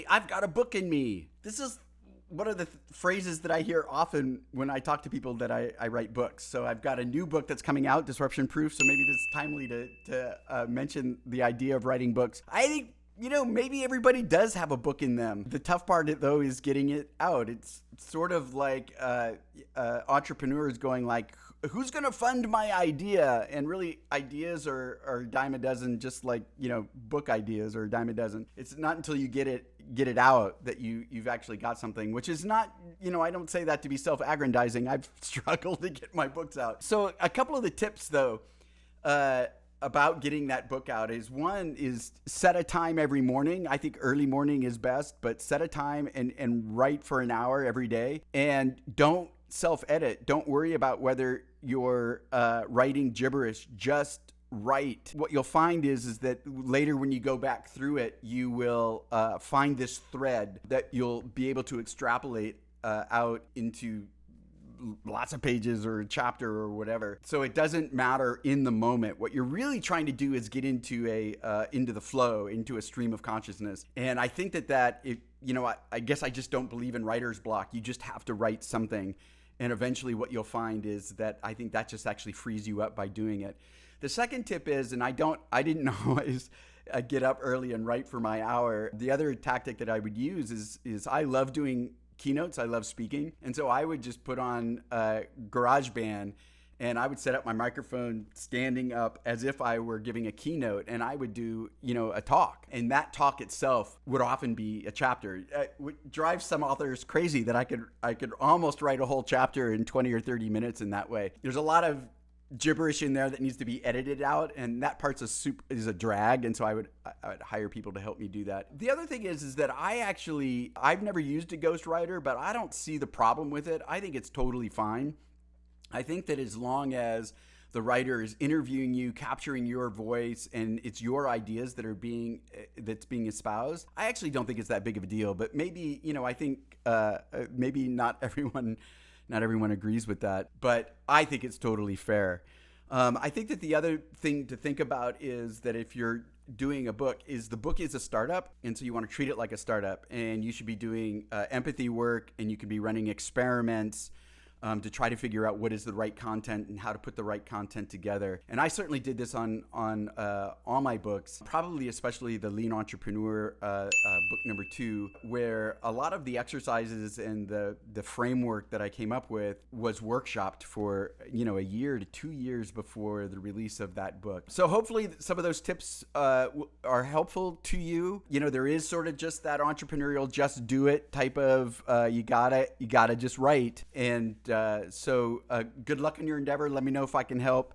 hey, I've got a book in me. This is one of the phrases that I hear often when I talk to people that I write books. So I've got a new book that's coming out, Disruption Proof. So maybe this is timely to mention the idea of writing books. I think, maybe everybody does have a book in them. The tough part, though, is getting it out. It's sort of like entrepreneurs going like, who's going to fund my idea? And really, ideas are a dime a dozen, just like, book ideas are a dime a dozen. It's not until you get it out that you've actually got something, which is not, I don't say that to be self-aggrandizing. I've struggled to get my books out. So a couple of the tips, though, about getting that book out is one is set a time every morning. I think early morning is best, but set a time and write for an hour every day. And don't self-edit. Don't worry about whether you're writing gibberish. Just write. What you'll find is that later when you go back through it, you will find this thread that you'll be able to extrapolate out into lots of pages or a chapter or whatever. So it doesn't matter in the moment. What you're really trying to do is get into into the flow, into a stream of consciousness. And I think I guess I just don't believe in writer's block. You just have to write something. And eventually what you'll find is that I think that just actually frees you up by doing it. The second tip is, and I didn't know, is I get up early and write for my hour. The other tactic that I would use is I love doing keynotes. I love speaking. And so I would just put on GarageBand and I would set up my microphone standing up as if I were giving a keynote, and I would do, a talk. And that talk itself would often be a chapter. It would drive some authors crazy that I could almost write a whole chapter in 20 or 30 minutes in that way. There's a lot of gibberish in there that needs to be edited out, and that part's is a drag, and so I would hire people to help me do that. The other thing is that I've never used a ghostwriter, but I don't see the problem with it. I think it's totally fine. I think that as long as the writer is interviewing you, capturing your voice, and it's your ideas that's being espoused, I actually don't think it's that big of a deal. But maybe, I think maybe not everyone agrees with that, but I think it's totally fair. I think that the other thing to think about is that if you're doing a book, the book is a startup, and so you want to treat it like a startup, and you should be doing empathy work, and you could be running experiments to try to figure out what is the right content and how to put the right content together. And I certainly did this on all my books, probably especially the Lean Entrepreneur book number 2, where a lot of the exercises and the framework that I came up with was workshopped for a year to 2 years before the release of that book. So hopefully some of those tips are helpful to you. There is sort of just that entrepreneurial just do it type of you gotta just write. And so good luck in your endeavor. Let me know if I can help.